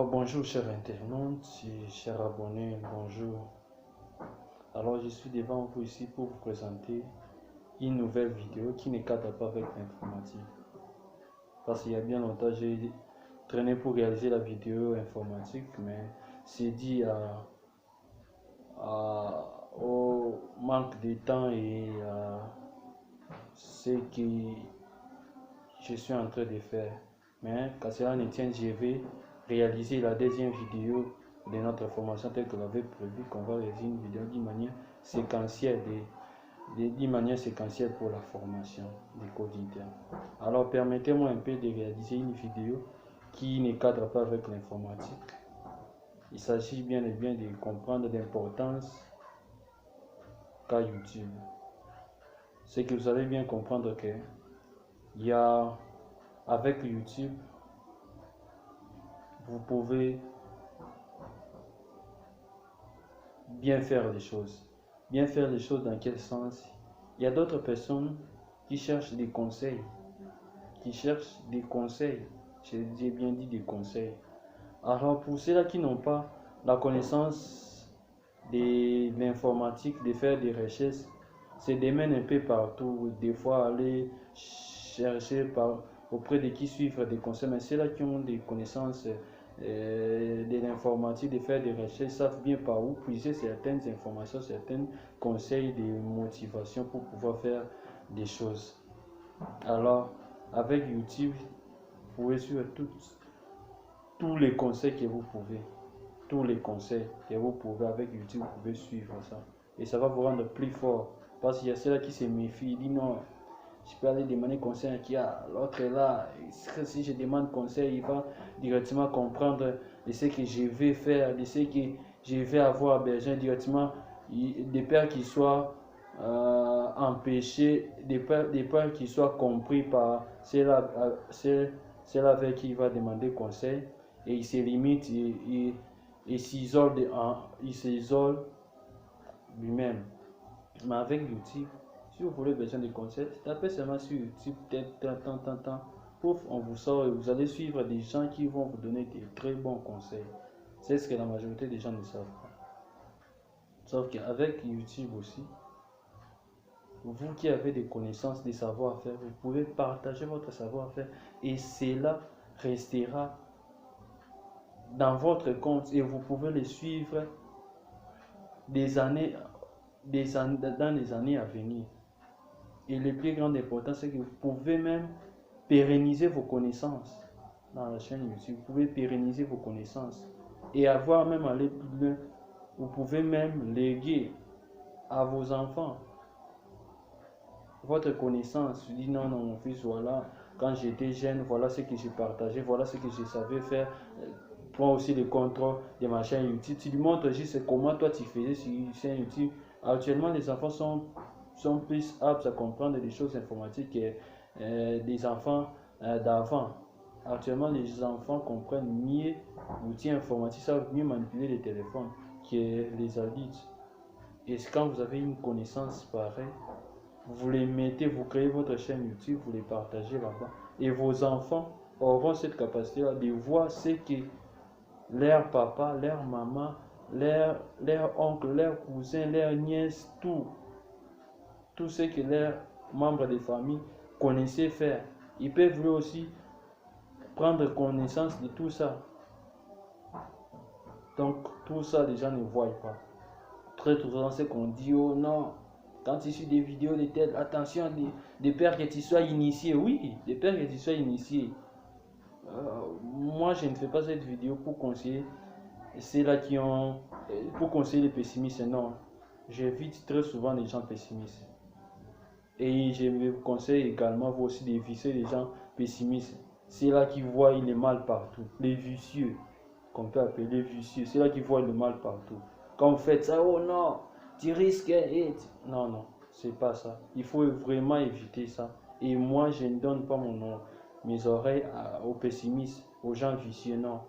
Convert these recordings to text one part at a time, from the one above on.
Bonjour chers internautes et chers abonnés, bonjour. Alors je suis devant vous ici pour vous présenter une nouvelle vidéo qui ne cadre pas avec l'informatique. Parce qu'il y a bien longtemps j'ai traîné pour réaliser la vidéo informatique, mais c'est dit au manque de temps et à ce que je suis en train de faire. Mais qu'à cela ne tienne, je vais réaliser la deuxième vidéo de notre formation telle que l'avait prévu, qu'on va réaliser une vidéo d'une manière séquentielle, pour la formation des codes internes. Alors permettez-moi un peu de réaliser une vidéo qui ne cadre pas avec l'informatique. Il s'agit bien et bien de comprendre l'importance qu'a YouTube. C'est que vous allez bien comprendre que il y a avec YouTube, vous pouvez bien faire les choses. Bien faire les choses dans quel sens? Il y a d'autres personnes qui cherchent des conseils. J'ai bien dit des conseils. Alors pour ceux-là qui n'ont pas la connaissance de l'informatique, de faire des recherches, se démènent un peu partout. Des fois aller chercher auprès de qui suivre des conseils. Mais ceux-là qui ont des connaissances de l'informatique, de faire des recherches, savent bien par où puiser certaines informations, certains conseils de motivation pour pouvoir faire des choses. Alors, avec YouTube, vous pouvez suivre tous les conseils que vous pouvez. Tous les conseils que vous pouvez avec YouTube, vous pouvez suivre ça. Et ça va vous rendre plus fort. Parce qu'il y a ceux-là qui se méfient, disent non, je peux aller demander conseil à qui a l'autre est là. Si je demande conseil, il va directement comprendre de ce que je vais faire, de ce que je vais avoir besoin directement. Des pères qui soient empêchés, des pères qui soient compris par ceux-là avec qui il va demander conseil. Et il se limite, il s'isole lui-même. Mais avec YouTube, si vous voulez besoin de conseils, tapez seulement sur YouTube, pouf, on vous sort et vous allez suivre des gens qui vont vous donner des très bons conseils. C'est ce que la majorité des gens ne savent pas. Sauf qu'avec YouTube aussi, vous qui avez des connaissances, des savoir-faire, vous pouvez partager votre savoir-faire et cela restera dans votre compte et vous pouvez les suivre dans les années à venir. Et le plus grand important, c'est que vous pouvez même pérenniser vos connaissances dans la chaîne YouTube. Vous pouvez pérenniser vos connaissances et avoir même aller plus loin. Vous pouvez même léguer à vos enfants votre connaissance. Je dis non, mon fils, voilà, quand j'étais jeune, voilà ce que j'ai partagé, voilà ce que je savais faire. Prends aussi le contrôle de ma chaîne YouTube. Tu lui montres juste comment toi tu faisais sur chaîne YouTube. Actuellement, les enfants sont plus aptes à comprendre des choses informatiques que des enfants d'avant. Actuellement, les enfants comprennent mieux l'outil informatique, savent mieux manipuler les téléphones que les adultes. Et quand vous avez une connaissance pareille, vous les mettez, vous créez votre chaîne YouTube, vous les partagez là-bas. Et vos enfants auront cette capacité-là de voir ce que leur papa, leur maman, leur oncle, leur cousin, leur nièce, tout ce que leurs membres de famille connaissaient faire. Ils peuvent eux aussi prendre connaissance de tout ça. Donc tout ça, les gens ne voient pas. Très souvent, c'est qu'on dit, oh non, quand tu suis des vidéos de telles, attention, des pères que tu sois initié. Oui, des pères que tu sois initié. Moi, je ne fais pas cette vidéo pour conseiller ceux-là pour conseiller les pessimistes. Non, j'évite très souvent les gens pessimistes. Et je vous conseille également, vous aussi, d'éviter les gens pessimistes. Ceux-là qui voient le mal partout. Les vicieux, qu'on peut appeler les vicieux. Ceux-là qui voient le mal partout. Quand vous faites ça, oh non, tu risques. Non, non, c'est pas ça. Il faut vraiment éviter ça. Et moi, je ne donne pas mes oreilles aux pessimistes, aux gens vicieux. Non.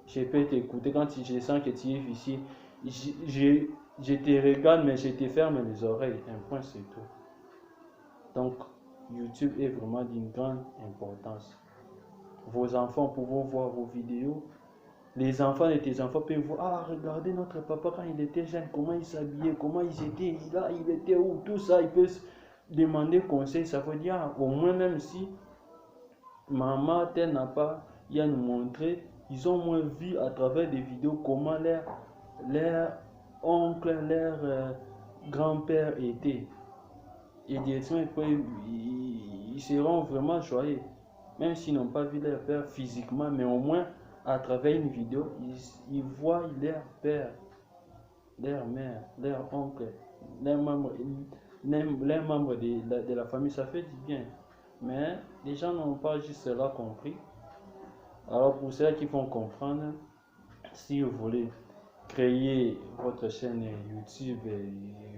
Je peux t'écouter quand je sens que tu es vicieux. Je te regarde, mais je te ferme les oreilles. Un point, c'est tout. Donc, YouTube est vraiment d'une grande importance. Vos enfants pourront voir vos vidéos, Les enfants de tes enfants peuvent voir, ah, regardez notre papa quand il était jeune, comment il s'habillait, comment ils étaient, là, il était où, tout ça, ils peuvent demander conseil. Ça veut dire, au moins, même si maman tel n'a pas y à nous montrer, ils ont au moins vu à travers des vidéos comment leur oncle, leur grand-père était. Et directement, ils seront vraiment joyeux. Même s'ils n'ont pas vu leur père physiquement, mais au moins à travers une vidéo, ils voient leur père, leur mère, leur oncle, leur membre, les membres de la famille. Ça fait du bien. Mais les gens n'ont pas juste cela compris. Alors pour ceux qui vont comprendre, si vous voulez créer votre chaîne YouTube et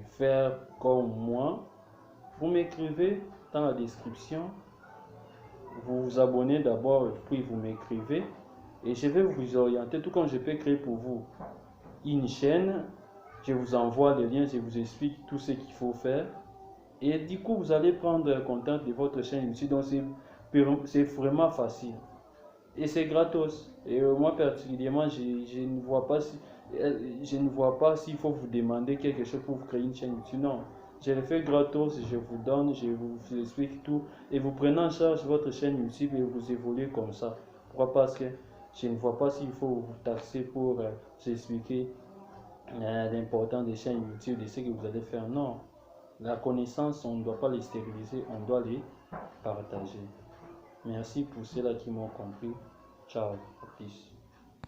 faire comme moi, vous m'écrivez dans la description. Vous vous abonnez d'abord, puis vous m'écrivez. Et je vais vous orienter, tout comme je peux créer pour vous une chaîne. Je vous envoie les liens, je vous explique tout ce qu'il faut faire. Et du coup, vous allez prendre contact de votre chaîne YouTube. Donc, c'est vraiment facile. Et c'est gratos. Et moi, particulièrement, je ne vois pas s'il faut vous demander quelque chose pour vous créer une chaîne YouTube. Non. Je le fais gratos, je vous donne, je vous explique tout. Et vous prenez en charge votre chaîne YouTube et vous évoluez comme ça. Pourquoi? Parce que je ne vois pas s'il faut vous taxer pour vous expliquer l'importance des chaînes YouTube, de ce que vous allez faire. Non. La connaissance, on ne doit pas les stériliser, on doit les partager. Merci pour ceux-là qui m'ont compris. Ciao, à plus.